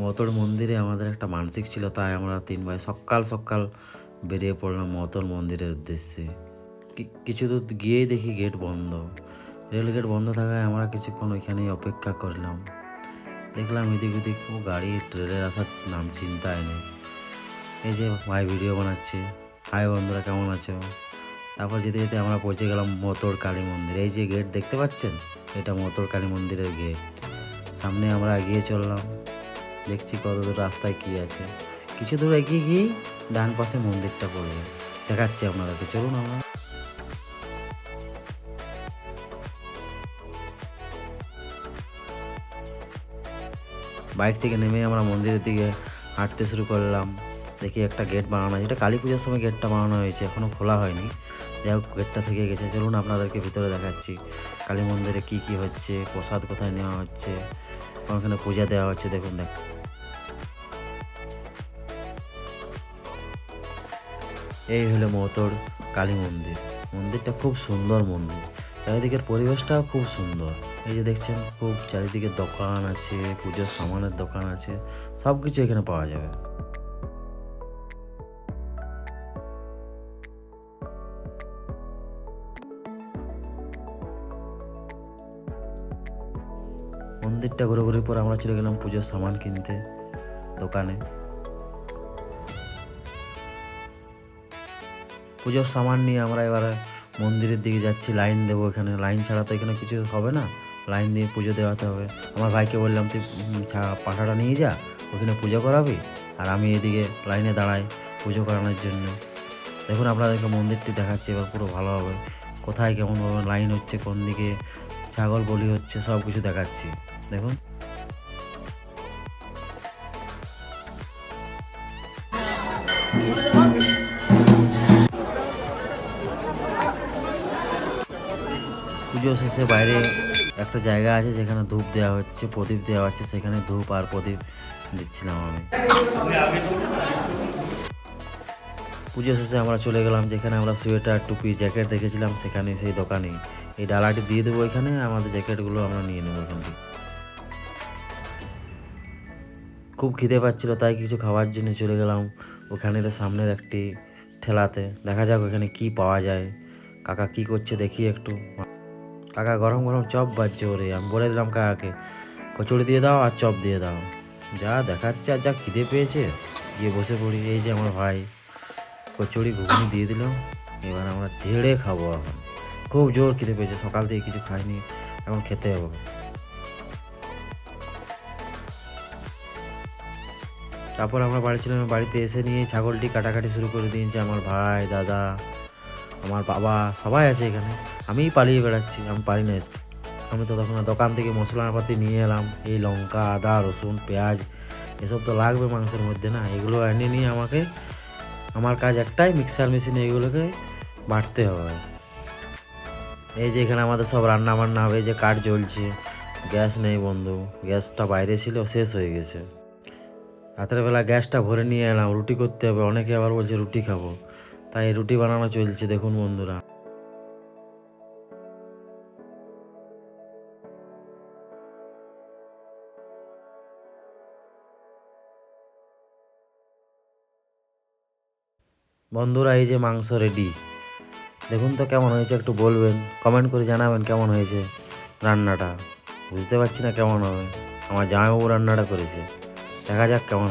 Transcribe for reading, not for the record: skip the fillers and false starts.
মহতোর মন্দিরে আমাদের একটা মানসিক ছিল, তাই আমরা 3 ভাই সকাল সকাল বেরিয়ে পড়লাম মহতোর মন্দিরের উদ্দেশ্যে। কিছু দূর গিয়েই দেখি গেট বন্ধ। রেল গেট বন্ধ থাকায় আমরা কিছুক্ষণ ওইখানেই অপেক্ষা করলাম। দেখলাম এদিক ওদিক গাড়ি ট্রেনের আসার নাম চিন্তায় নেই। এই যে ভাই ভিডিও বানাচ্ছে। হাই বন্ধুরা, কেমন আছো? তারপর যেতে যেতে আমরা পৌঁছে গেলাম মহতোর কালী মন্দির। এই যে গেট দেখতে পাচ্ছেন, এটা মহতোর কালী মন্দিরের গেট। সামনে আমরা এগিয়ে চললাম, দেখছি কত দূর রাস্তায় কি আছে। কিছু দূর এগিয়ে গিয়ে ডান পাশে মন্দিরটা পড়বে, দেখাচ্ছি আপনাদেরকে, চলুন। আমরা বাইক থেকে নেমে আমরা মন্দিরের দিকে হাঁটতে শুরু করলাম। দেখি একটা গেট বানানো, যেটা কালী পুজোর সময় গেটটা বানানো হয়েছে, এখনও খোলা হয়নি। যাই হোক, গেটটা থেকে গেছে। চলুন আপনাদেরকে ভিতরে দেখাচ্ছি কালী মন্দিরে কি কি হচ্ছে, প্রসাদ কোথায় নেওয়া হচ্ছে, ওখানে পূজা দেওয়া হচ্ছে। দেখুন এই হলো মহতোর কালী মন্দির। মন্দিরটা খুব সুন্দর মন্দির, চারিদিকের পরিবেশটাও খুব সুন্দর। এই যে দেখছেন, খুব চারিদিকে দোকান আছে, পুজোর সামানের দোকান আছে, সব কিছু এখানে পাওয়া যাবে। মন্দিরটা ঘুরে ঘুরে পর আমরা চলে গেলাম পুজোর সামান কিনতে দোকানে। পুজোর সামান নিয়ে আমরা এবারে মন্দিরের দিকে যাচ্ছি। লাইন দেবো, এখানে লাইন ছাড়া তো এখানে কিছু হবে না, লাইন দিয়ে পুজো দেওয়াতে হবে। আমার ভাইকে বললাম, তুই পাঠাটা নিয়ে যা, ওখানে পুজো করাবি, আর আমি এদিকে লাইনে দাঁড়াই পুজো করানোর জন্য। দেখুন আপনাদেরকে মন্দিরটি দেখাচ্ছি এবার পুরো ভালোভাবে, কোথায় কেমনভাবে লাইন হচ্ছে, কোন দিকে ছাগল বলি হচ্ছে, সব কিছু দেখাচ্ছি। দেখুন পুজো শেষে বাইরে একটা জায়গা আছে যেখানে ধূপ দেওয়া হচ্ছে, প্রদীপ দেওয়া হচ্ছে, সেখানে ধূপ আর প্রদীপ দিচ্ছিলাম আমি। পুজো শেষে আমরা চলে গেলাম যেখানে আমরা সোয়েটার, টুপি, জ্যাকেট রেখেছিলাম, সেখানে সেই দোকানে এই ডালাটি দিয়ে দেবো। এখানে আমাদের জ্যাকেটগুলো আমরা নিয়ে নেবো এখান থেকে। খুব খিদে পাচ্ছিল, তাই কিছু খাওয়ার জন্য চলে গেলাম ওখানের সামনের একটি ঠেলাতে। দেখা যাক ওখানে কি পাওয়া যায়। কাকা কি করছে দেখি একটু। কাকা গরম গরম চপ বাজছে ওরে। আমি বলে দিলাম কাকাকে, কচুরি দিয়ে দাও আর চপ দিয়ে দাও। যা দেখাচ্ছে আর যা খিদে পেয়েছে, গিয়ে বসে পড়ি। এই যে আমার ভাই কচুরি ঘুগনি দিয়ে দিল, এবার আমরা ঝেড়ে খাবো। এখন খুব জোর খিদে পেয়েছে, সকাল থেকে কিছু খাইনি, এখন খেতে হবে। তারপর আমরা বাড়ি ছিলাম, বাড়িতে এসে নিয়ে ছাগলটি কাটাকাটি শুরু করে দিয়েছে আমার ভাই, দাদা, আমার বাবা, সবাই আছে এখানে। আমিই পালিয়ে বেড়াচ্ছি, আমি পারি না। আমি তো তখন দোকান থেকে মশলাপাতি নিয়ে এলাম, এই লঙ্কা, আদা, রসুন, পেঁয়াজ, এসব তো লাগবে মাংসের মধ্যে না। এগুলো এনে নিয়ে আমাকে, আমার কাজ একটাই, মিক্সার মেশিনে এগুলোকে বাটতে হবে। এই যে এখানে আমাদের সব রান্না বান্না হবে। এই যে কাঠ জ্বলছে, গ্যাস নেই বন্ধু, গ্যাসটা বাইরে ছিল, শেষ হয়ে গেছে। রাতের বেলা গ্যাসটা ভরে নিয়ে এলাম, রুটি করতে হবে। অনেকে আবার বলছে রুটি খাবো, তাই রুটি বানানো চলছে। দেখুন বন্ধুরা, এই যে মাংস রেডি। দেখুন তো কেমন হয়েছে, একটু বলবেন, কমেন্ট করে জানাবেন কেমন হয়েছে রান্নাটা। বুঝতে পারছি না কেমন হবে, আমার জামাইবাবু রান্নাটা করেছে, দেখা যাক কেমন।